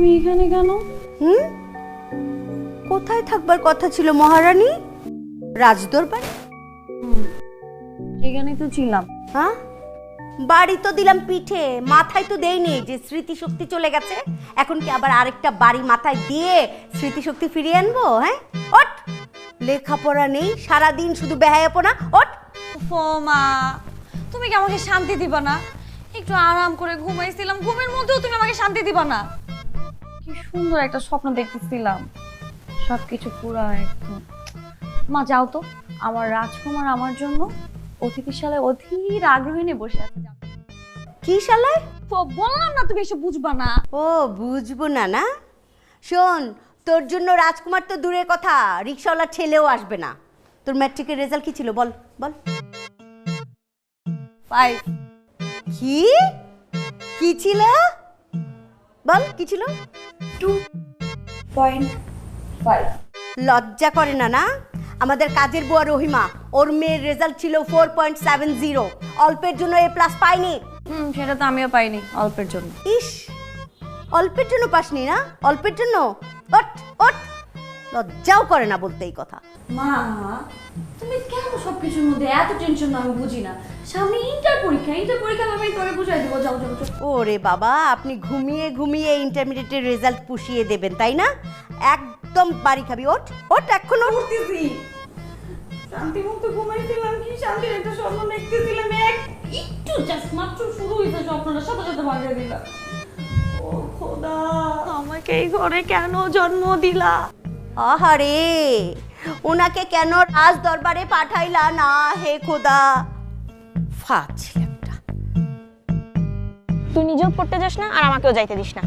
আমি এখানে কেন? হুম, কোথায় থাকবার কথা ছিল মহারানী? রাজদরবার। এখানেই তো ছিলাম। হ্যাঁ, বাড়ি তো দিলাম পিঠে, মাথায় তো দেইনি যে স্মৃতিশক্তি চলে গেছে। এখন কি আবার আরেকটা বাড়ি মাথায় দিয়ে স্মৃতিশক্তি ফিরিয়ে আনবো? হ্যাঁ, ওঠ। লেখাপড়া নেই, সারাদিন শুধু বেহায়াপনা। ওঠ। ও মা, তুমি কি আমাকে শান্তি দিবা না? একটু আরাম করে ঘুমাইছিলাম, ঘুমের মধ্যেও তুমি আমাকে শান্তি দিবা না? কি সুন্দর একটা স্বপ্ন দেখতেছিলাম, সবকিছু পুরা একদম। মা যাও তো, আমার রাজকুমার আমার জন্য অতিথিশালায় অধীর আগ্রহে নিয়ে বসে আছে। যাও। কি শালায়? তো বললাম না তুমি এসব বুঝবা না। ও, বুঝবো না না? শোন, তোর জন্য রাজকুমার তো দূরের কথা, রিক্সাওয়ালার ছেলেও আসবে না। তোর ম্যাট্রিকের রেজাল্ট কি ছিল বল বল। 5। কি কি ছিল বল, কি ছিল? 2.5। লজ্জা করে না না? আমাদের কাজের বুয়া রহিমা, ওর মেয়ের রেজাল্ট ছিল 4.70। অল্পের জন্য এ প্লাস পাইনি। সেটা তো আমিও পাইনি, অল্পের জন্য। ইস, অল্পের জন্য পাসনি না? অল্পের জন্য ওঠ ওঠ। লজ্জাও করে না বলতে এই কথা। মা, তুমি কেন সবকিছুর মধ্যে এত টেনশন? আমি বুঝি না। সামনে ইন্টার পরীক্ষা আমি তোরে বুঝাই দেবো। যাও যাও যাও। ওরে বাবা, আপনি ঘুমিয়ে ঘুমিয়ে ইন্টারমিডিয়েটের রেজাল্ট পুষিয়ে দেবেন তাই না? একদম বাড়ি খাবি। ওঠ ওঠ, এখনো উঠতেছি। শান্তি মুক্ত ঘুমাইছিলাম, কি শান্তির একটা স্বপ্ন দেখতেছিলাম। একটু জাস্ট মাত্র শুরু হয়েছে স্বপ্নটা, সাথে সাথে ভাঙিয়ে দিলাম। ও খোদা, আমাকে এই ঘরে কেন জন্ম দিলা? আহারে, ওনাকে কেন রাজ দরবারে পাঠাইলা না হে খোদা? ফাজিল একটা। তুই নিজেও পড়তে যাস না আর আমাকেও যাইতে দিস না।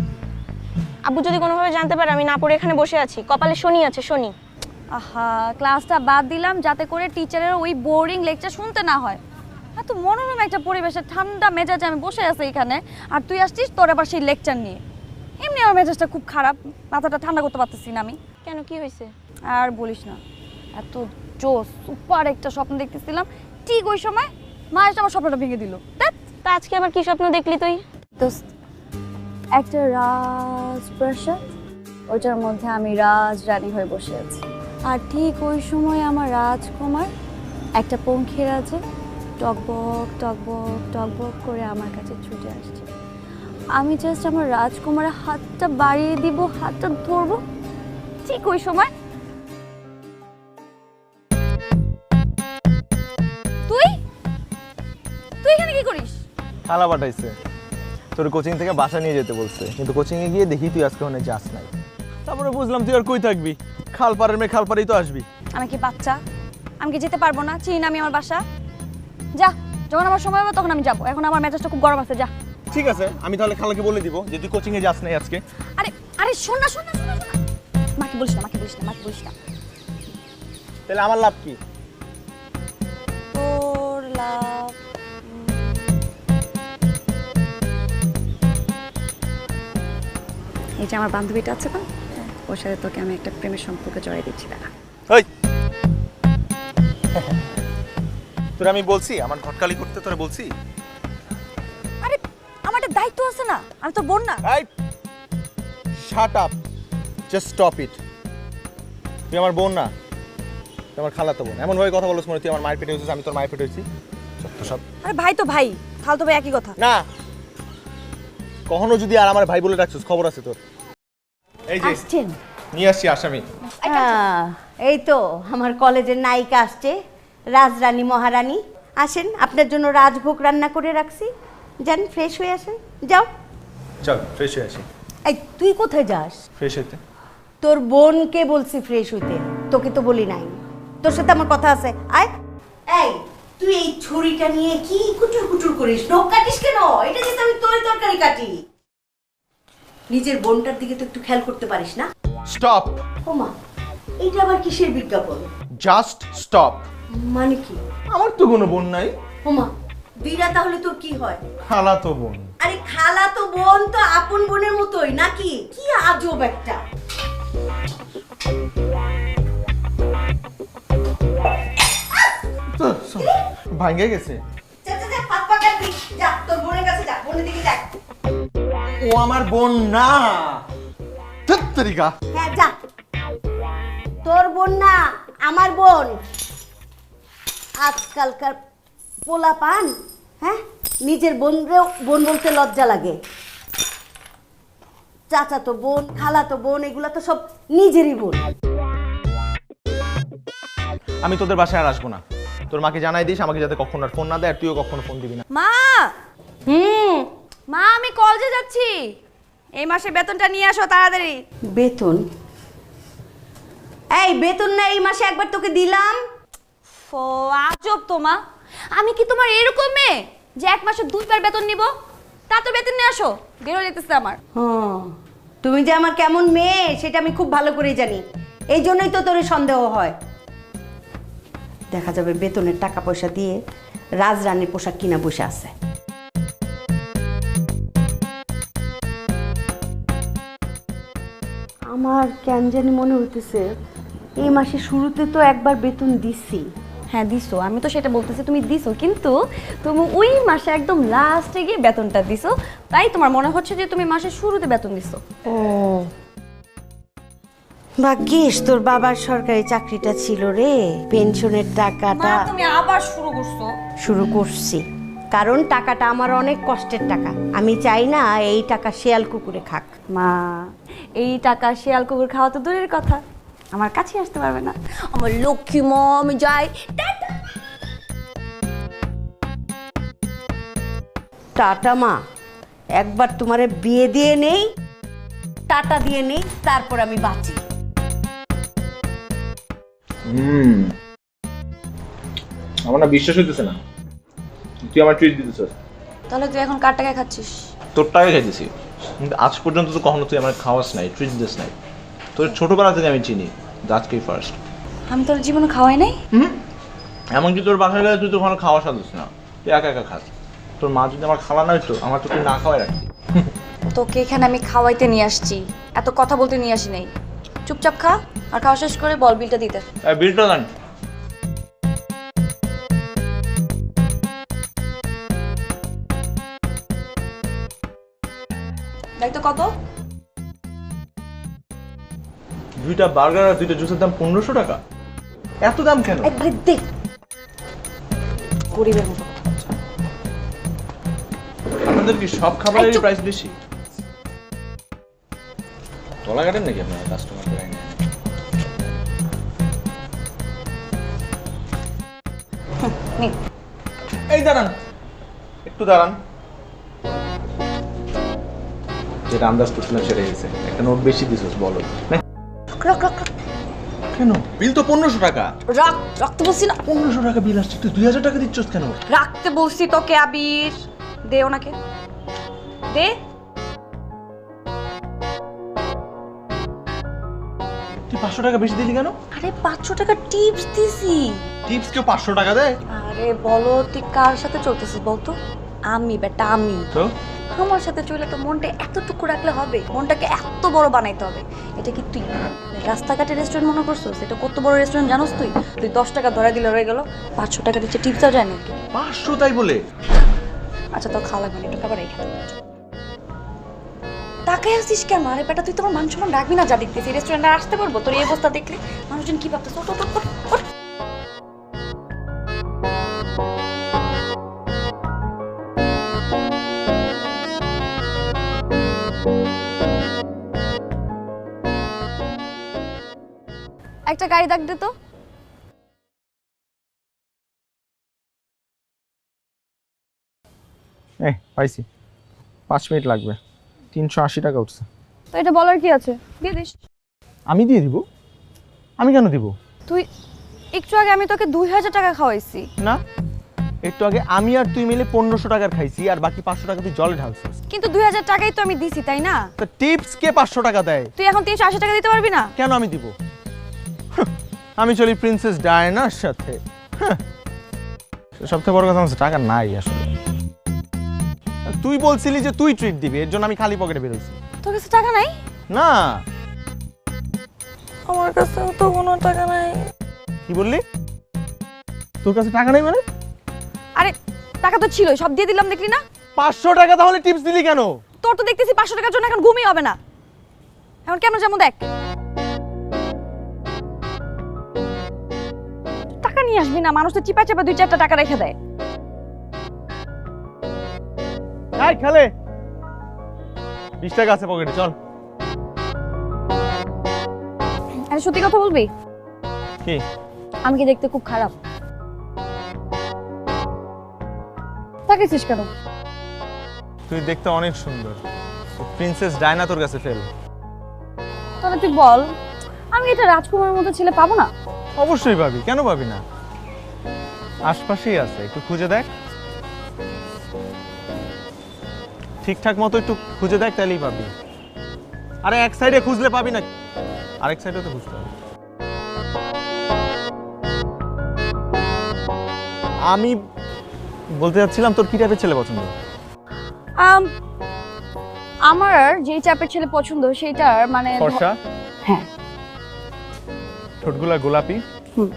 আব্বু যদি কোনোভাবে জানতে পারে আমি না পড়ে এখানে বসে আছি, কপালে শনি আছে, শনি। আহা, ক্লাসটা বাদ দিলাম যাতে করে টিচারের ওই বোরিং লেকচার শুনতে না হয়। এত মনোরম একটা পরিবেশে ঠান্ডা মেজাজে আমি বসে আছি এখানে, আর তুই আসছিস তোর আবার সেই লেকচার নিয়ে। এমনি আমার মেজাজটা খুব খারাপ, মাথাটা ঠান্ডা করতে পারতেছি না আমি। কেন, কি হয়েছে? আর বলিস না, এত জোস সুপার একটা স্বপ্ন দেখতেছিলাম, ঠিক ওই সময় মা এসে আমার স্বপ্নটা ভেঙে দিল। তা আজকে আবার কি স্বপ্ন দেখলি তুই? দোস্ত, একটা রাজপ্রাসাদ, ওটার মধ্যে আমি রাজরানী হয়ে বসে আছি, আর ঠিক ওই সময় আমার রাজকুমার একটা পঙ্খিরাজে টকবক টকবক টকবক করে আমার কাছে ছুটে আসছে। আমি জাস্ট আমার রাজকুমারের হাতটা বাড়িয়ে দিব, হাতটা ধরবো, ঠিক ওই সময় তুই তুই এখানে কি করিস? খালা পাঠাইছে, তোর কোচিং থেকে বাসা নিয়ে যেতে বলছে, কিন্তু কোচিংয়ে গিয়ে দেখি তুই আজকে ওখানে যাস নাই। তারপরে বুঝলাম তুই আর কই থাকবি, খালপাড়ের মেয়ে খালপাড়েই তো আসবি। আমি কি বাচ্চা? আমি কি যেতে পারবো না? চিনি না আমি আমার বাসা? যা, যখন আমার সময় হবে তখন আমি যাবো। এখন আমার মেজাজটা খুব গরম আছে, যা। ঠিক আছে, আমি তাহলে খালাকে বলে দিব যে তুই কোচিংয়ে যাস নাই আজকে। আরে আরে শোন না শোন না শোন না শোন না। মাকে বলিস না, মাকে বলিস না, মাকে বলিস না। তাহলে আমার লাভ কি? তোর লাভ এই যে আমার বান্ধবীটা আছে না, ওর সাথে তোকে আমি একটা প্রেমের সম্পর্কে জড়াই দিচ্ছি। দাঁড়া। ওই তোর আমি বলছি আমার ঘটকালি করতে, তোরে বলছি? আরে আমার একটা দায়িত্ব আছে না, আমি তো বোন না? এই shut up, just stop it. তুই আমার বোন না, তুই আমার খালাতো বোন। এমন ভাবে কথা বলছিস মনে তুই আমার মায়ের পেটে হয়েছিস, আমি তোর মায়ের পেটে হয়েছি। সব আরে ভাই তো ভাই, খালতো ভাই একই কথা না। কখনো যদি আর আমার ভাই বলে ডাকছিস খবর আছে তোর। এই যে আসছেন? নিয়ে আসছি আসামি। এই তো আমার কলেজের নায়িকা আসছে, রাজরানী মহারানী। আসেন, আপনার জন্য রাজভোগ রান্না করে রাখছি, যান ফ্রেশ হয়ে আসেন। যাও। চল ফ্রেশ হয়ে আসি। এই তুই কোথায় যাস? ফ্রেশ হইতে। তোর বোনকে বলছি ফ্রেশ হইতে, তোকে তো বলি নাই। তোর সাথে আমার কথা আছে, আয়। এই তুই এই ছুরিটা নিয়ে কি কুটুর কুটুর করিস? নখ কাটিস কেন? এটা যেতে আমি তোর তরকারি কাটি। নিজের বোনটার দিকে তো একটু খেয়াল করতে পারিস না? স্টপ। ওমা, এটা আবার কিসের বিজ্ঞাপন? Just stop. মানে কি? আমার তো কোনো বোন নাই। ওমা, দিরা তাহলে তোর কি হয়? খালাতো বোন। আরে খালা তো বোন তো আপন বোনের মতোই নাকি? কি আজব একটা। ভাঙে গেছে। যা যা যা, হাত পা কাটবি। যা তোর বোনের কাছে যা, বোনের দিকে দেখ। ও আমার বোন না, ও তরিকা হ্যাঁ যা, তোর বোন না আমার বোন। আজকালকার পোলা পান, হ্যাঁ, নিজের বোনকেও বোন বলতে লজ্জা লাগে। চাচা তো বোন, খালা তো বোন, এগুলা তো সব নিজেরই বোন। আমি তোদের বাসায় আর আসবো না। তোর মাকে জানাই দিস আমাকে যাতে কখনো আর ফোন না দেয়, আর তুইও কখনো ফোন দিবি না। মা, মা আমি কলেজে যাচ্ছি, এই মাসে বেতনটা নিয়ে আসো তাড়াতাড়ি। বেতন? এই বেতন না এই মাসে একবার তোকে দিলাম। ও আজব তো মা, আমি কি তোমার এরকম মেয়ে যে এক মাসে দুইবার বেতন নিব? তা তো বেতন নিয়ে আসো, বের হয়ে যেতেছে আমার। তুমি যে আমার কেমন মেয়ে সেটা আমি খুব ভালো করে জানি, এই জন্যই তো তোর সন্দেহ হয়। দেখা যাবে বেতনের টাকা পয়সা দিয়ে রাজরানীর পোশাক কিনা বসে আছে। আমার কেন জানি মনে হইতেছে এই মাসের শুরুতে তো একবার বেতন দিছি। হ্যাঁ দিছো, আমি তো সেটা বলতেছি তুমি দিছো, কিন্তু তুমি ওই মাসে একদম লাস্টে গিয়ে বেতনটা দিছো, তাই তোমার মনে হচ্ছে যে তুমি মাসের শুরুতে বেতন দিছো। ও ভাগ্যিস তোর বাবার সরকারি চাকরিটা ছিল রে, পেনশনের টাকাটা। মা তুমি আবার শুরু করছো। শুরু করছি কারণ টাকাটা আমার অনেক কষ্টের টাকা, আমি চাই না এই টাকা শিয়াল কুকুরে খাক। মা এই টাকা শিয়াল কুকুর খাওয়া তো দূরের কথা, আমার কাছে আসতে পারবে না। আমার লক্ষ্মী মম যাই টাটা। টাটা মা, একবার তোমারে বিয়ে দিয়ে নেই, টাটা দিয়ে নেই, তারপর আমি বাঁচি। আমার না বিশ্বাস হইতেছে না তুই আমার ট্রিট দিতেছিস। তাহলে তুই এখন কার টাকায় খাচ্ছিস? তোর টাকা খাইতেছি, কিন্তু আজ পর্যন্ত তো কখনো তুই আমার খাওয়াস নাই, ট্রিট দিস নাই। তোর ছোটবেলা থেকে আমি চিনি, আজকেই ফার্স্ট। আমি তোর জীবনে খাওয়াই নাই। এমনকি তোর বাসায় গেলে তুই তো কখনো খাওয়া সাদিস না, তুই একা একা খাস। তোর মা যদি আমার খাওয়া না হইতো, আমার তো তুই না খাওয়াই রাখতি। তোকে এখানে আমি খাওয়াইতে নিয়ে আসছি, এত কথা বলতে নিয়ে আসি নাই। চুপচাপ খা, আর খাওয়া শেষ করে বল বিলটা দিতে। বিলটা জানি দেখ তো কত। দুইটা বার্গার আর দুইটা জুসের দাম 1500 টাকা। এত দাম কেন? একবারে দে, গরিবের মতো কথা বলছো। আপনাদের কি সব খাবারেরই প্রাইস বেশি? তলা কাটেন নাকি আপনারা কাস্টমারদের আইনে? এই দাঁড়ান, একটু দাঁড়ান। যেটা আন্দাজ করছিলাম সেটা গেছে, একটা নোট বেশি দিছিস বলো। রাখ রাখ রাখ। কেন? বিল তো 1500 টাকা। রাখতে বলছি না? 1500 টাকা বিল আসছে, তুই 2000 টাকা দিচ্ছস কেন? রাখতে বলছি তোকে আবির, দে ওনাকে দে। তুই 500 টাকা বেশি দিলি কেন? আরে 500 টাকা টিপস দিছি। টিপস কেউ 500 টাকা দেয়? আরে বলো তুই কার সাথে চলতেছিস বলতো? আমি বেটা আমি। তো আমার সাথে চলে তো মনটা এতটুকু রাখলে হবে? মনটাকে এত বড় বানাইতে হবে? এটা কি তুই রাস্তাঘাটে রেস্টুরেন্ট মনে করছিস? এটা কত বড় রেস্টুরেন্ট জানোস তুই? তুই 10 টাকা ধরা দিলে রয়ে গেল, 500 টাকা দিচ্ছে টিপসও যায় নাকি? 500 তাই বলে? আচ্ছা তোর খাওয়া লাগবে না, একটু খাবার রেখে তাকাই আসছিস কেন? আরে বেটা তুই তোমার মান সম্মান রাখবি না? যা দেখতেছি রেস্টুরেন্টে আসতে পারবো? তোর এই অবস্থা দেখলে মানুষজন কি ভাবতেছে? ওঠ ওঠ ওঠ ওঠ। একটা গাড়ি ডাক দে তো। পাইছি, 5 মিনিট লাগবে। 380 টাকা উঠছে। তো এটা বলার কি আছে? দিয়ে দিস। আমি দিয়ে দিব? আমি কেন দিব? তুই একটু আগে আমি তোকে 2000 টাকা খাওয়াইছি না, একটু আগে আমি আর তুই মিলে 1500 টাকার খাইছি, আর বাকি 500 টাকা তুই জলে ঢালছিস। কিন্তু 2000 টাকাই তো আমি দিছি, তাই না? তো টিপস কে 500 টাকা দেয়? তুই এখন 380 টাকা দিতে পারবি না? কেন আমি দিব? আমি চলি প্রিন্সেস ডায়নার সাথে। সবথেকে বড় কথা আমার টাকা নাই আসলে। তুই বলছিলি যে তুই ট্রিট দিবি, এর জন্য আমি খালি পকেটে বেরোইছি। তোর কাছে টাকা নাই? না, আমার কাছে তো কোনো টাকা নাই। কি বললি? তোর কাছে টাকা নাই মানে? আরে টাকা তো ছিল, সব দিয়ে দিলাম, দেখলি না? 500 টাকা তাহলে টিপস দিলি কেন? তোর তো দেখতেছি 500 টাকার জন্য এখন ঘুমই হবে না। এখন কেন যেমন দেখ টাকা নিয়ে আসবি না, মানুষ তো চিপা চাপা 2-4টা টাকা রেখে দেয়। এই খেলে 20 টাকা আছে পকেটে, চল। আরে সত্যি কথা বলবি, কি আমি কি দেখতে খুব খারাপ? তাকাইছিস কেন? তুই দেখতে অনেক সুন্দর, প্রিন্সেস ডায়না তোর কাছে ফেল। তাহলে তুই বল, আমি এটা রাজকুমারের মতো ছেলে পাবো না? অবশ্যই পাবি, কেন পাবি না? আশপাশেই আছে, একটু খুঁজে দেখ, ঠিকঠাক মতো একটু খুঁজে দেখ, তাহলেই পাবি। আরে এক সাইডে খুঁজলে পাবি না, আরেক সাইডে তো খুঁজতে হবে। আমি বলতে চাচ্ছিলাম, তোর কি টাইপের ছেলে পছন্দ? আমার যেই চাপের ছেলে পছন্দ সেটার মানে ফর্সা, হ্যাঁ, ঠোঁটগুলা গোলাপি, হুম,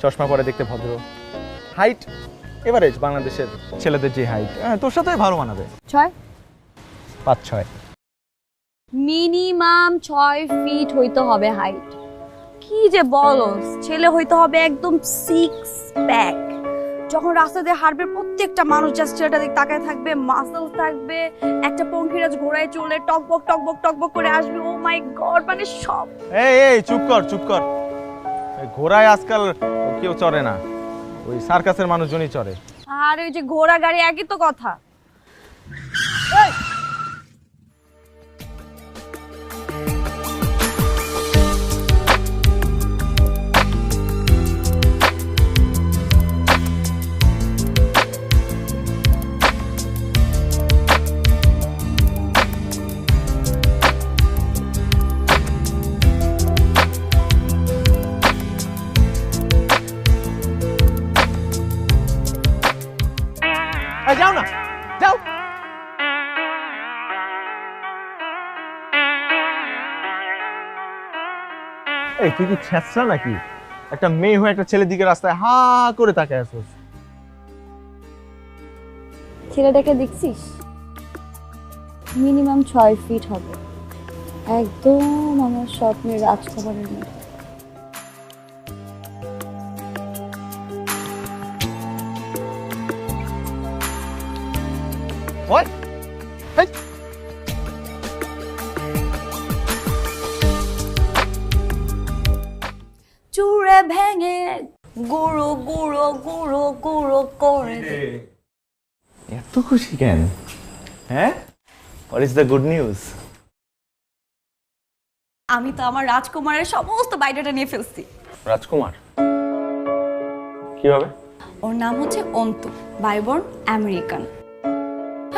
চশমা পরে দেখতে ভদ্র, হাইট এভারেজ বাংলাদেশের ছেলেদের যে হাইট, তোর সাথে ভালো মানাবে। 5-6 মিনিমাম 6 ফিট হইতে হবে হাইট। কি যে বলো, ছেলে হইতে হবে একদম 6 প্যাক। যখন রাস্তা দিয়ে হাঁটবে প্রত্যেকটা মানুষ জাস্ট ছেলেটা দিকে তাকায় থাকবে, মাসল থাকবে, একটা পঙ্খিরাজ ঘোড়ায় চলে টকবক টকবক টকবক করে আসবে। ও মাই গড, মানে সব। এই চুপ কর চুপ কর, এই ঘোড়ায় আজকাল কেউ চড়ে না, ওই সার্কাসের মানুষজনই চড়ে। আর ওই যে ঘোড়া গাড়ি একই তো কথা। যাও না, যাও। এই তুই কি ছেঁচড়া নাকি? একটা মেয়ে হয়ে একটা ছেলের দিকে রাস্তায় হা করে তাকায় আছিস। ছেলেটাকে দেখছিস? মিনিমাম 6 ফিট হবে, একদম আমার স্বপ্নের রাজকুমারের মতো। What? Hey. চুড়ে ভেঙে গুঁড়ো গুঁড়ো গুঁড়ো গুঁড়ো করে দে। এত খুশি কেন? হ্যাঁ? What is the good news? আমি তো আমার রাজকুমারের সমস্ত বায়োডাটা নিয়ে ফেলছি। রাজকুমার কিভাবে? ওর নাম হচ্ছে অন্তু, বাইবর্ন আমেরিকান।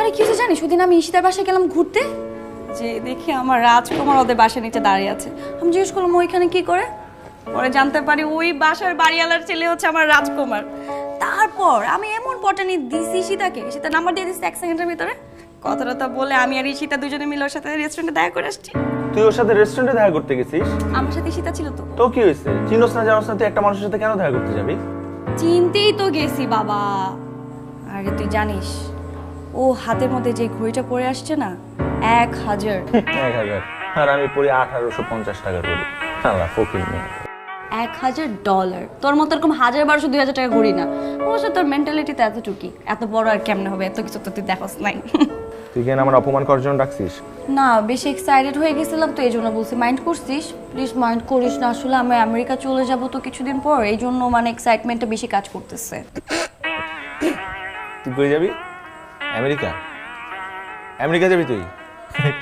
আরে কি হচ্ছে জানিস, সেদিন আমি ঈশিতার বাসায় গেলাম ঘুরতে, যে দেখি আমার রাজকুমার ওদের বাসার নিচে দাঁড়িয়ে আছে। আমি জিজ্ঞেস করলাম ওইখানে কি করে, পরে জানতে পারি ওই বাসার বাড়িওয়ালার ছেলে হচ্ছে আমার রাজকুমার। তারপর আমি এমন পটানি দিছি ঈশিতাকে, ঈশিতার নাম্বার দিয়ে দিচ্ছি 1 সেকেন্ডের ভিতরে। কথাটা বলে আমি আর ঈশিতা দুজনে মিলে ওর সাথে রেস্টুরেন্টে দেখা করে আসছি। তুই ওর সাথে রেস্টুরেন্টে দেখা করতে গেছিস? আমার সাথে ঈশিতা ছিল তো। তো কি হয়েছে? চিনোস না জানোস না, তুই একটা মানুষের সাথে কেন দেখা করতে যাবি? চিনতেই তো গেছি বাবা। আরে তুই জানিস ও হাতের মধ্যে যে ঘড়িটা পরে আসছে না, 1000। 1000 আর আমি পড়ি 1850 টাকা করে। আল্লাহ ফকির মেয়ে। $1000। তোর মতো এরকম 1000-1200-2000 টাকা ঘড়ি না। অবশ্য তোর মেন্টালিটি তো এতটুকুই, এত বড় আর কেমনে হবে, এত কিছু তো তুই দেখোস নাই। তুই কেন আমার অপমান করার জন্য ডাকছিস? না, বেশি এক্সাইটেড হয়ে গেছিলাম তো এই জন্য বলছি। মাইন্ড করছিস? প্লিজ মাইন্ড করিস না, আসলে আমি আমেরিকা চলে যাব তো কিছুদিন পর, এই জন্য মানে এক্সাইটমেন্টটা বেশি কাজ করতেছে। তুই কই যাবি? আমেরিকা? আমেরিকা যাবি তুই?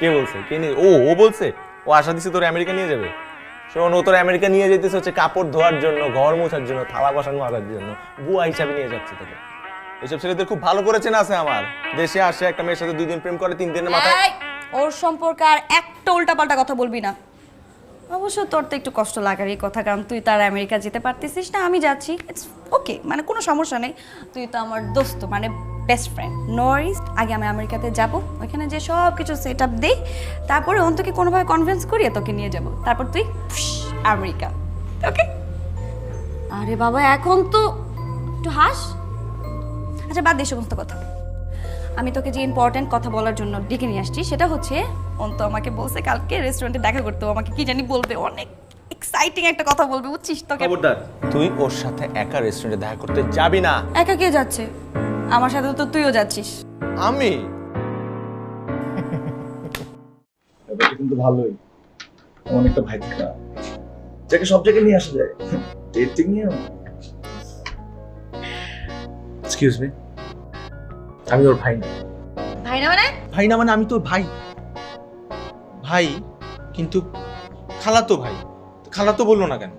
কে বলছে? কে নিয়ে? ও বলছে, ও আশা দিছে তোর আমেরিকা নিয়ে যাবে। শোন, ও তোর আমেরিকা নিয়ে যেতেছে হচ্ছে কাপড় ধোয়ার জন্য, ঘর মোছার জন্য, থালা বাসন মাজার জন্য, বুয়া হিসাবে নিয়ে যাচ্ছে তোকে। এসব ছেলেদের খুব ভালো করে চেনা আছে আমার। দেশে আসে একটা মেয়ের সাথে 2 দিন প্রেম করে, 3 দিনের মাথায়। ওর সম্পর্কে আর একটা উল্টাপাল্টা কথা বলবি না। অবশ্য তোর তো একটু কষ্ট লাগার এই কথা, কারণ তুই তার আমেরিকা যেতে পারতেছিস না, আমি যাচ্ছি, ইটস ওকে, মানে কোনো সমস্যা নেই। তুই তো আমার দোস্ত, মানে বেস্ট ফ্রেন্ড। নো ওয়ারিজ, আগে আমি আমেরিকাতে যাব, ওইখানে যে সব কিছু সেট আপ দিই, তারপরে অন্তকে কোনোভাবে কনভিন্স করিয়ে তোকে নিয়ে যাব, তারপর তুই আমেরিকা। ওকে? আরে বাবা, এখন তো একটু হাস। আচ্ছা বাদ দে সমস্ত কথা। আমি তোকে যে ইম্পর্টেন্ট কথা বলার জন্য ডেকে নিয়ে আসছি সেটা হচ্ছে অন্ত আমাকে বলছে কালকে রেস্টুরেন্টে দেখা করতে ও আমাকে কি জানি বলবে, অনেক এক্সাইটিং একটা কথা বলবে, বুঝছিস? তোকে খবরদার, তুই ওর সাথে একা রেস্টুরেন্টে দেখা করতে যাবি না। একা কে যাচ্ছে? আমার সাথে তো তুইও যাচ্ছিস। আমি ব্যাপারটা কিন্তু ভালোই, অনেকটা ভাই থাকা যাকে সব জায়গায় নিয়ে আসা যায়, ডেটিং নিয়ে। এক্সকিউজ মি, আমি ওর ভাই না। ভাই না মানে? ভাই না মানে আমি তোর ভাই। ভাই কিন্তু খালাতো ভাই। খালাতো বললো না কেন?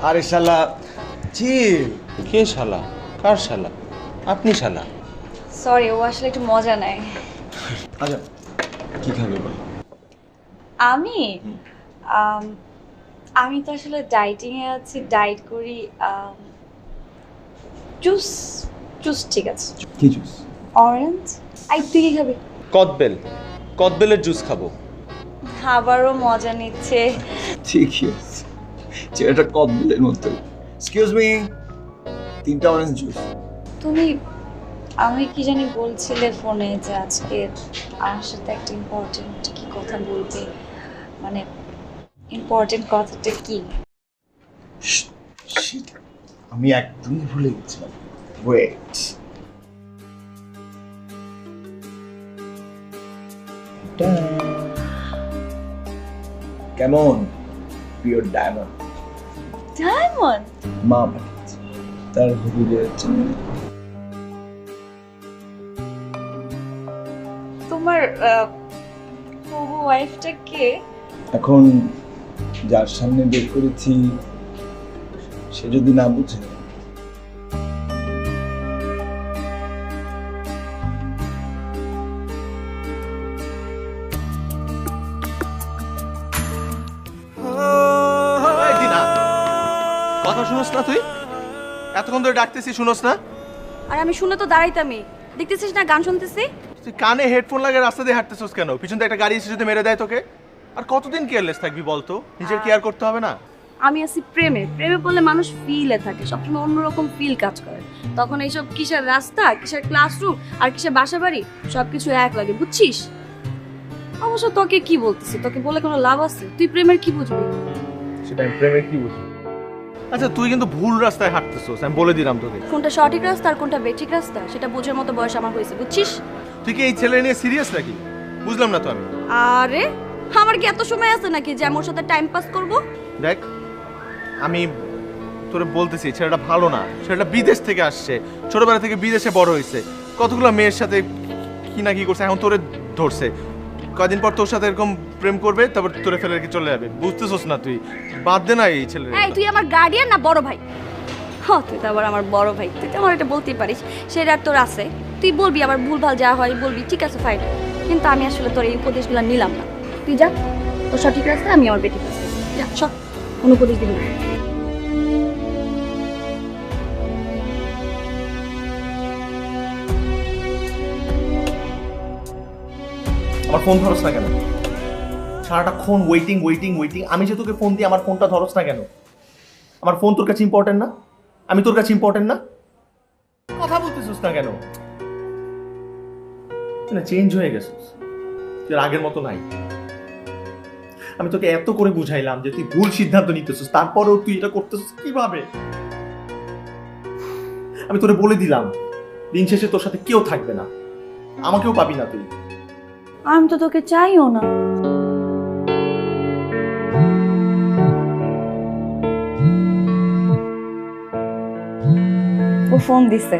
আরে শালা চিল। কে শালা? কার শালা? আপনি শালা। সরি, ও আসলে একটু মজা নেয়। আচ্ছা কি খাবে বল? আমি আমি তো আসলে ডাইটিং এ আছি, ডাইট করি। জুস জুস ঠিক আছে। কি জুস? অরেঞ্জ। তুই কি খাবি? কদবেল। কদবেলের জুস খাবো। আবারও মজা নিচ্ছে। ঠিকই আছে, চেহারাটা কদবেলের মতো। এক্সকিউজ মি, 3টা অরেঞ্জ জুস। তুমি আমি কি জানি বলছিলে ফোনে যে আজকে আমার সাথে একটা ইম্পর্টেন্ট কি কথা বলতে, মানে ইম্পর্টেন্ট কথাটা কি? Shit, আমি একদমই ভুলে গেছিলাম। ওয়েট, কেমন পিওর ডায়মন্ড? ডায়মন্ড? মা পাঠিয়েছে তার হবিদের জন্য। তোমার ওয়াইফটা কে? এখন যার সামনে বের করেছি সে যদি না বুঝে, কথা শুনোস না তুই? এতক্ষণ ধরে ডাকতেছি, শুনোস না? আর আমি শুনে তো দাঁড়াইতামই, দেখতেছিস না গান শুনতেছি। তুই কানে হেডফোন লাগিয়ে রাস্তা দিয়ে হাঁটতেছিস কেন? পিছন থেকে একটা গাড়ি এসে যদি মেরে দেয় তোকে, আর কতদিন কেয়ারলেস থাকবি বলতো? নিজের কেয়ার করতে হবে না? আমি আছি প্রেমে। প্রেমে বললে মানুষ ফিলে থাকে, সবসময় অন্যরকম ফিল কাজ করে। তখন এইসব কিসের রাস্তা, কিসের ক্লাসরুম আর কিসের বাসা বাড়ি সবকিছু এক লাগে, বুঝছিস? অবশ্য তোকে কি বলতেছি, তোকে বলে কোনো লাভ আছে? তুই প্রেমের কি বুঝবি? সেটা আমি প্রেমের কি বুঝি? আচ্ছা তুই কিন্তু ভুল রাস্তায় হাঁটতেছিস, আমি বলে দিলাম তোকে। কোনটা সঠিক রাস্তা আর কোনটা বেঠিক রাস্তা সেটা বোঝার মতো বয়স আমার হয়েছে, বুঝছিস? তুই কি এই ছেলে নিয়ে সিরিয়াস নাকি? বুঝলাম না তো আমি। আরে আমার কি এত সময় আছে নাকি যে আমি ওর সাথে টাইম পাস করব? দেখ, আমি তোরে বলতেছি ছেলেটা ভালো না। ছেলেটা বিদেশ থেকে আসছে, ছোটবেলা থেকে বিদেশে বড় হয়েছে, কতগুলো মেয়ের সাথে কি না কি করছে, এখন তোরে ধরছে। কদিন পর তোর সাথে এরকম প্রেম করবে, তারপর তোরে ফেলে রেখে চলে যাবে। বুঝতেছস না তুই? বাদ দে না এই ছেলে। এই তুই আমার গার্ডিয়ান না বড় ভাই? হ্যাঁ তুই তো আবার আমার বড় ভাই, তুই তো আমার এটা বলতেই পারিস। সেটা আর তোর আছে, তুই বলবি, আবার ভুলভাল যা হয় বলবি, ঠিক আছে ফাইন। কিন্তু আমি আসলে তোর এই উপদেশগুলো নিলাম না। তুই যা তোর সঠিক রাস্তা, আমি আমার বেঠিক রাস্তা। যা সব, কোনো উপদেশ দিবি না। আমার ফোন ধরস না কেন? সারাটাক্ষণ ওয়েটিং ওয়েটিং ওয়েটিং। আমি যে তোকে ফোন দিই, আমার ফোনটা ধরস না কেন? আমার ফোন তোর কাছে ইম্পর্টেন্ট না? আমি তোর কাছে ইম্পর্টেন্ট না? কথা বলতেছিস না কেন? চেঞ্জ হয়ে গেছিস, তুই আর আগের মতো নাই। আমি তোকে এত করে বুঝাইলাম যে তুই ভুল সিদ্ধান্ত নিতেছিস, তারপরেও তুই এটা করতেছিস কিভাবে? আমি তোরে বলে দিলাম দিন শেষে তোর সাথে কেউ থাকবে না, আমাকেও পাবি না তুই। আমি তো তোকে চাইও না। ও ফোন দিছে,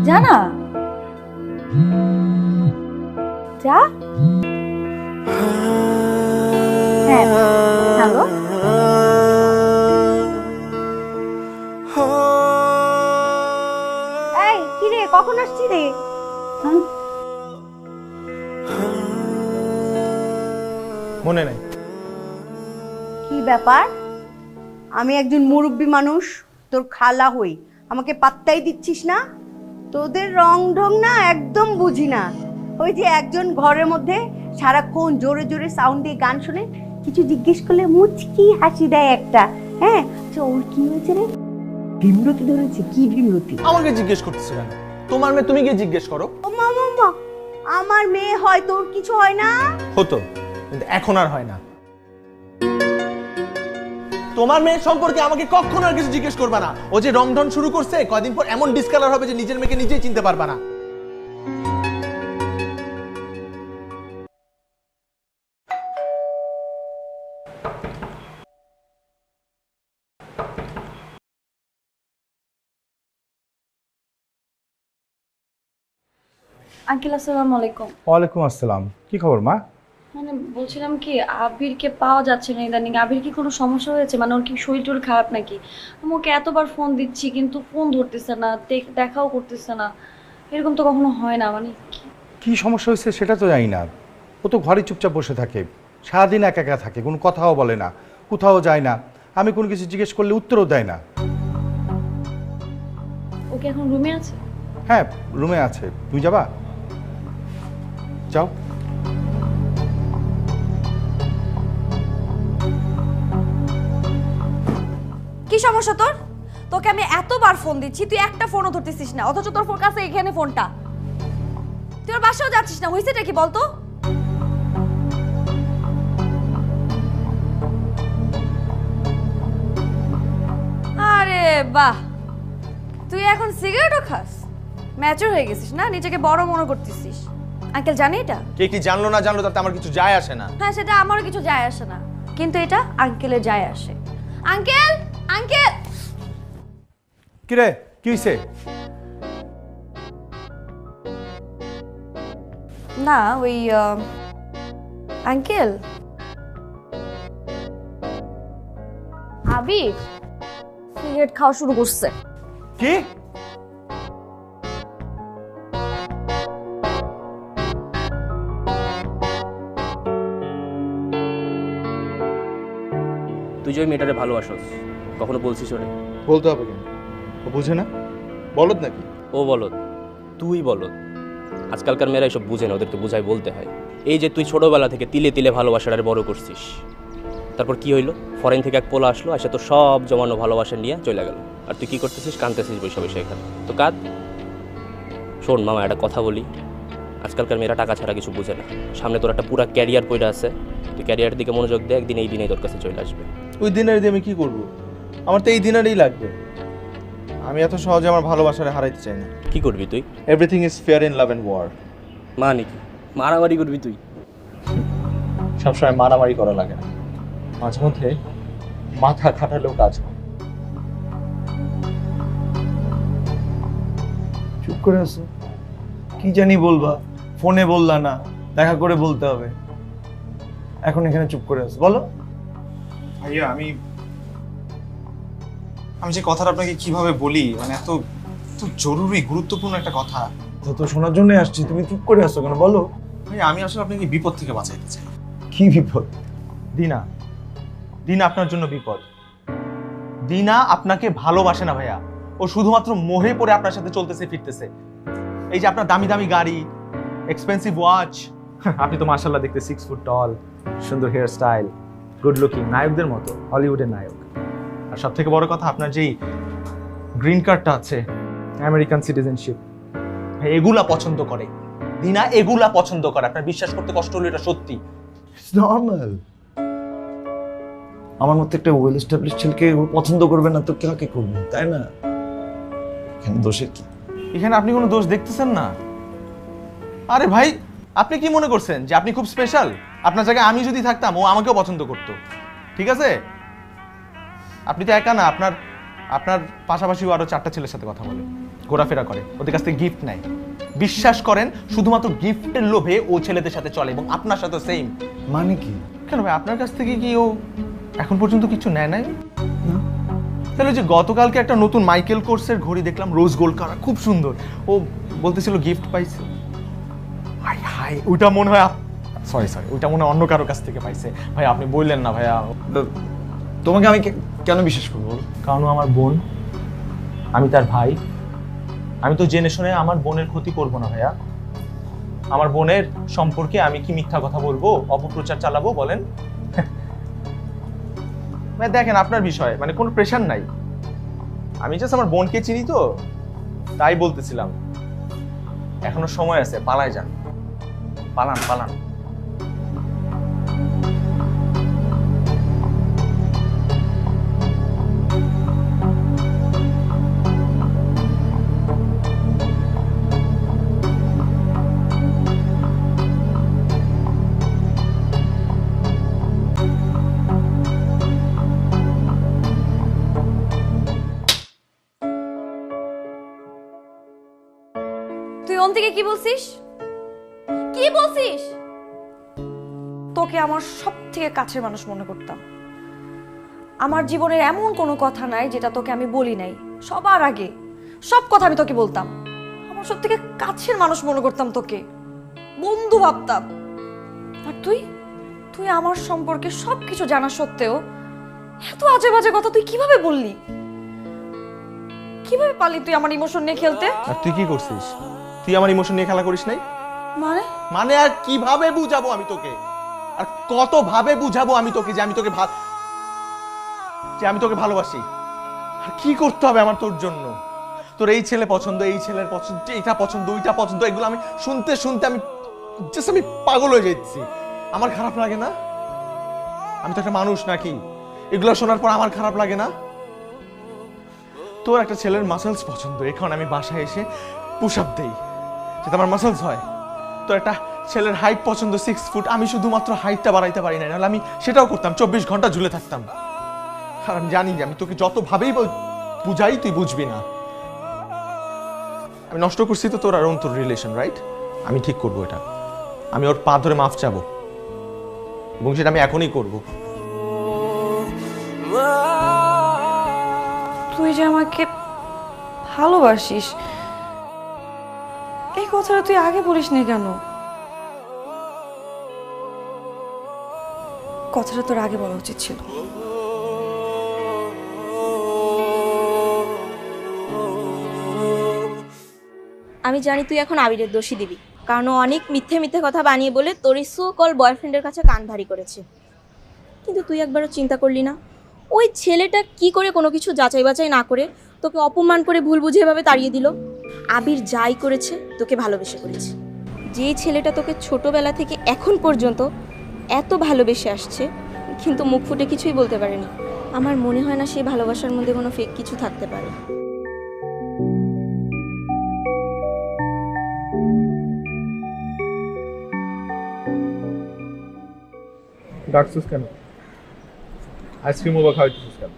জানা যা। হ্যাঁ হ্যালো, এই কি রে, কখন আসছি রে? মনে নাই। কি ব্যাপার? আমি একজন মুরব্বী মানুষ, তোর খালা হই, আমাকে পাত্তাই দিচ্ছিস না? তোদের রং ঢং না একদম বুঝি না। ওই যে একজন ঘরের মধ্যে সারাক্ষণ জোরে জোরে সাউন্ড দিয়ে গান শুনে, কিছু জিজ্ঞেস করলে মুচকি হাসি দেয় একটা। হ্যাঁ আচ্ছা, ওর কি হয়েছে রে? ভীমরতি ধরেছে? কি ভীমরতি? আমাকে জিজ্ঞেস করতেছে কেন? তোমার মেয়ে তুমি গিয়ে জিজ্ঞেস করো। ও মা, আমার মেয়ে হয়, তোর কিছু হয় না? হতো, কিন্তু এখন আর হয় না। তোমার মেয়ের সম্পর্কে আমাকে কখনো আর কিছু জিজ্ঞেস করবা না। ও যে রংঢং শুরু করছে, কয়দিন পর এমন ডিসকালার হবে যে নিজের মেয়েকে নিজেই চিনতে পারবা না। আঙ্কেল আসসালামু আলাইকুম। ওয়ালাইকুম আসসালাম। কি খবর মা? মানে বলছিলাম কি, আবিরকে পাওয়া যাচ্ছে না ইদানিং। আবির কি কোনো সমস্যা হয়েছে? মানে ওর কি শরীর টরীর খারাপ নাকি? আমি ওকে এতবার ফোন দিচ্ছি কিন্তু ফোন ধরতেছে না, দেখাও করতেছে না। এরকম তো কখনো হয় না। মানে কি সমস্যা হয়েছে সেটা তো জানি না। ও তো ঘরে চুপচাপ বসে থাকে, সারাদিন একা একা থাকে, কোনো কথাও বলে না, কোথাও যায় না। আমি কোনো কিছু জিজ্ঞেস করলে উত্তরও দেয় না। ওকে এখন রুমে আছে? হ্যাঁ, রুমে আছে। তুমি যাবা? যাও। কি সমস্যা তোর? তোকে আমি এতবার ফোন দিচ্ছি, তুই একটা ফোনও ধরতেছিস না, অথচ তোর ফোন কাছে এখানে ফোনটা। তুই ওর বাসাও যাচ্ছিস না, হয়েছেটা কি বলতো? আরে বাহ, তুই এখন সিগারেটও খাস? ম্যাচুর হয়ে গেছিস না, নিজেকে বড় মনে করতেছিস। আঙ্কেল জানি এটা? কে কি জানলো না জানলো তাতে আমার কিছু যায় আসে না। হ্যাঁ, সেটা আমারও কিছু যায় আসে না, কিন্তু এটা আঙ্কেলের যায় আসে। Uncle, uncle! কিরে, কি হয়েছে? না ওই আঙ্কেল, আবির সিগারেট খাওয়া শুরু করছে। কি? তুই যে ওই মেয়েটারে ভালোবাসোস, কখনো বলছিস ওরে? বলতে হবে কেন? ও বুঝে না? বলদ নাকি? ও বলত, তুই বলত। আজকালকার মেয়েরা এসব বুঝে না, ওদেরকে বুঝাই বলতে হয়। এই যে তুই ছোটবেলা থেকে তিলে তিলে ভালোবাসাটারে বড় করছিস, তারপর কি হইলো? ফরেন থেকে এক পোলা আসলো, আসে তো সব জমানো ভালোবাসা নিয়ে চলে গেল। আর তুই কি করতেছিস? কাঁদতেছিস বসে বসে এখানে। তো কাঁদ। শোন মামা, একটা কথা বলি, আজকালকার মেয়েরা টাকা ছাড়া কিছু বুঝে না। সামনে তোর একটা পুরো ক্যারিয়ার পড়ে আছে, তুই ক্যারিয়ারের দিকে মনোযোগ দে, একদিন এই দিনেই তোর কাছে চলে আসবে। ওই দিনের দিয়ে আমি কি করব? আমার তো এই দিনেরই লাগবে। আমি এত সহজে আমার ভালোবাসারে হারাইতে চাই না। কি করবি তুই? Everything is fair in love and war. মানে কি মারামারি করবি তুই? সবসময় মারামারি করা লাগে না, মাঝে মধ্যে মাথা খাটালেও কাজ হয়। চুপ করে আছো, কি জানি বলবা, ফোনে বললা না, দেখা করে বলতে হবে, এখন এখানে চুপ করে আছো, বলো। ভাইয়া আমি যে কথাটা আপনাকে কিভাবে বলি, মানে এত জরুরি গুরুত্বপূর্ণ একটা কথা। তো শোনার জন্য আসছি, তুমি চুপ করে আছো কেন, বলো। ভাইয়া আমি আসলে আপনাকে বিপদ থেকে বাঁচাইতে চাই। কি বিপদ? দিনা, দিনা আপনার জন্য বিপদ। দিনা আপনাকে ভালোবাসে না ভাইয়া, ও শুধুমাত্র মোহে পড়ে আপনার সাথে চলতেছে ফিরতেছে। এই যে আপনার দামি দামি গাড়ি, এক্সপেন্সিভ ওয়াচ, আপনি তো মাশাআল্লাহ দেখতে 6 ফুট টল, সুন্দর হেয়ার স্টাইল, গুড লুকিং, নায়কদের মতো, হলিউডের নায়ক। আর সব থেকে বড় কথা, আপনার যেই গ্রিন কার্ডটা আছে, আমেরিকান সিটিজেনশিপ, এগুলা পছন্দ করে দিনা, এগুলা পছন্দ করে। আপনার বিশ্বাস করতে কষ্ট হলো, এটা সত্যি। It's normal. আমার মতো একটা ওয়েল এস্টাবলিশ ছেলেকে ও পছন্দ করবে না তো কাকে করবে, তাই না? এখানে দোষের কি? এখানে আপনি কোনো দোষ দেখতেছেন না। আরে ভাই, আপনি কি মনে করছেন যে আপনি খুব স্পেশাল? আপনার জায়গায় আমি যদি থাকতাম, ও আমাকেও পছন্দ করতো, ঠিক আছে? আপনি তো একা না, আপনার পাশাপাশিও আরো 4টা ছেলের সাথে কথা বলে, ঘোরাফেরা করে, ওদের কাছ থেকে গিফট নেয়। বিশ্বাস করেন, শুধুমাত্র গিফটের লোভে ও ছেলেদের সাথে চলে, এবং আপনার সাথে সেম। মানে কি? কেন ভাই, আপনার কাছ থেকে কি ও এখন পর্যন্ত কিছু নেয় নাই? তাহলে যে গতকালকে একটা নতুন মাইকেল কোর্সের ঘড়ি দেখলাম, রোজ গোল্ড কারা, খুব সুন্দর। ও বলতেছিল গিফট পাইছে। হাই হাই, ওইটা মনে হয় সরি ওইটা মনে হয় অন্য কারো কাছ থেকে পাইছে। ভাই আপনি বললেন না ভাইয়া। তোমাকে আমি কেন বিশ্বাস করবো? কারণ ও আমার বোন, আমি তার ভাই। আমি তো জেনে শুনে আমার বোনের ক্ষতি করব না ভাইয়া। আমার বোনের সম্পর্কে আমি কি মিথ্যা কথা বলবো, অপপ্রচার চালাবো বলেন? ভাই দেখেন, আপনার বিষয় মানে কোনো প্রেশার নাই। আমি জাস্ট আমার বোনকে চিনি তো, তাই বলতেছিলাম। এখনো সময় আছে, পালায় যান, পালান পালান। তুই ওন থেকে কি বলছিস? কি বলছিস? তোকে আমার সব থেকে কাছের মানুষ মনে করতাম। আমার জীবনের এমন কোনো কথা নাই যেটা তোকে আমি বলি নাই। সবার আগে সব কথা আমি তোকে বলতাম। আমার সব থেকে কাছের মানুষ মনে করতাম তোকে, বন্ধু ভাবতাম। আর তুই তুই আমার সম্পর্কে সবকিছু জানা সত্ত্বেও এত আজে বাজে কথা তুই কিভাবে বললি? কিভাবে পারলি তুই আমার ইমোশন নিয়ে খেলতে? আর তুই কি করছিস? তুই আমার ইমোশন নিয়ে খেলা করিস নাই? মানে মানে আর কিভাবে বুঝাবো আমি তোকে? আর কত ভাবে বুঝাবো আমি তোকে যে আমি তোকে ভালোবাসি? আর কি করতে হবে আমার তোর জন্য? তোর এই ছেলে পছন্দ, এই ছেলের পছন্দ, এটা পছন্দ, ওইটা পছন্দ, এগুলো আমি শুনতে শুনতে আমি পাগল হয়ে যাচ্ছি। আমার খারাপ লাগে না? আমি তো একটা মানুষ নাকি? এগুলো শোনার পর আমার খারাপ লাগে না? তোর একটা ছেলের মাসেলস পছন্দ, এখন আমি বাসায় এসে পুশ আপ দেই যাতে আমার মাসেলস হয়। তোর একটা ছেলের হাইট পছন্দ 6 ফুট, আমি শুধুমাত্র হাইটটা বাড়াইতে পারি না, নাহলে আমি সেটাও করতাম, 24 ঘন্টা ঝুলে থাকতাম। আর আমি জানি যে আমি তোকে যতভাবেই বুঝাই তুই বুঝবি না। আমি নষ্ট করছি তো তোর আর তোর রিলেশন, রাইট? আমি ঠিক করবো এটা। আমি ওর পা ধরে মাফ চাবো এবং সেটা আমি এখনই করবো। তুই যে আমাকে ভালোবাসিস এই কথাটা তুই আগে বলিস নি কেন? কথাটা তোর আগে বলা উচিত ছিল। আমি জানি তুই এখন আবিরের দোষী দিবি, কারণ ও অনেক মিথ্যে মিথ্যে কথা বানিয়ে বলে তোর এই সো কল বয়ফ্রেন্ডের কাছে কান ভারী করেছে। কিন্তু তুই একবারও চিন্তা করলি না ওই ছেলেটা কি করে কোনো কিছু যাচাই বাছাই না করে তোকে অপমান করে ভুল বুঝে এভাবে তাড়িয়ে দিল? আবির যাই করেছে তোকে ভালোবেসে করেছে। যে ছেলেটা তোকে ছোটবেলা থেকে এখন পর্যন্ত এত ভালোবেসে আসছে কিন্তু মুখ ফুটে কিছুই বলতে পারেনি, আমার মনে হয় না সেই ভালোবাসার মধ্যে কোনো ফেক কিছু থাকতে পারে। ডাকছিস কেন? আইসক্রিম ওবা খাওয়াইতেছিস কেন?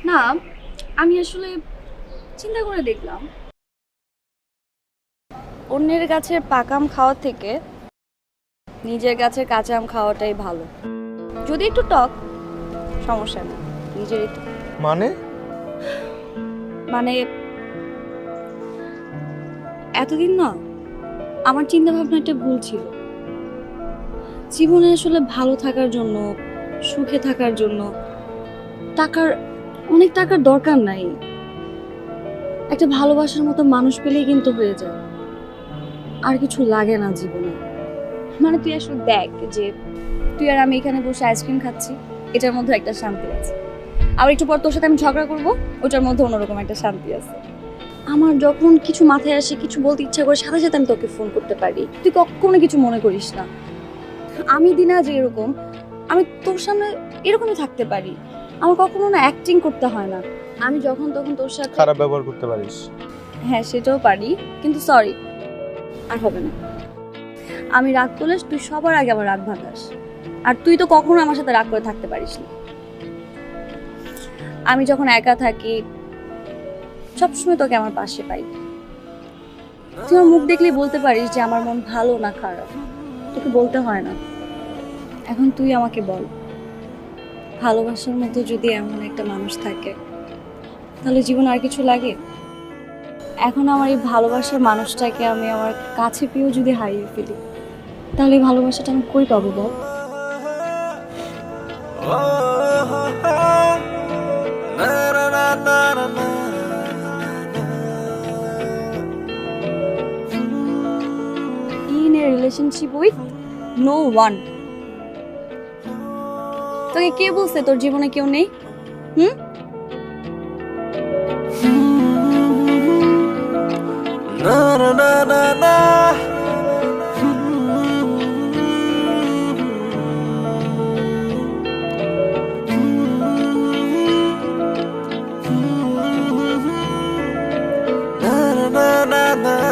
না, আমি আসলে চিন্তা করে দেখলাম অন্যের গাছের পাকা আম খাওয়ার থেকে নিজের গাছের কাঁচা আম খাওয়াটাই ভালো। যদি একটু টক, সমস্যা নেই, নিজেরই তো। মানে এতদিন না আমার চিন্তা ভাবনাটা ভুল ছিল। জীবনে আসলে ভালো থাকার জন্য, সুখে থাকার জন্য অনেক টাকার দরকার নাই। একটা ভালোবাসার মতো মানুষ পেলেই কিন্তু হয়ে যায়, আর কিছু লাগে না জীবনে। মানে তুই আসলে দেখ যে তুই আর আমি এখানে বসে আইসক্রিম খাচ্ছি, এটার মধ্যে একটা শান্তি আছে। আবার একটু পর তোর সাথে আমি ঝগড়া করবো, ওটার মধ্যে অন্যরকম একটা শান্তি আছে। আমার যখন কিছু মাথায় আসে, কিছু বলতে ইচ্ছা করে, সাথে সাথে আমি তোকে ফোন করতে পারি, তুই কখনো কিছু মনে করিস না। আমি দিনা যে এরকম, আমি তোর সামনে এরকমই থাকতে পারি, আমার কখনো না অ্যাক্টিং করতে হয় না। আমি যখন তখন তোর সাথে খারাপ ব্যবহার করতে পারিস। হ্যাঁ, সেটাও পারি, কিন্তু সরি, আর হবে না। আমি রাগ করলে তুই সবার আগে আমার রাগ ভাঙাস, আর তুই তো কখনো আমার সাথে রাগ করে থাকতে পারিস না। আমি যখন একা থাকি সবসময় তোকে আমার পাশে পাই। তুই আমার মুখ দেখলেই বলতে পারিস যে আমার মন ভালো না খারাপ, তোকে বলতে হয় না। এখন তুই আমাকে বল, ভালোবাসার মতো যদি এমন একটা মানুষ থাকে তাহলে জীবন আর কিছু লাগে? এখন আমার এই ভালোবাসার মানুষটাকে আমি আমার কাছে পেয়েও যদি হারিয়ে ফেলি, তাহলে এই ভালোবাসাটা আমি কই পাবো বল? In a relationship with no one. তোকে কে বলছে তোর জীবনে কেউ নেই? না না না না না na na na na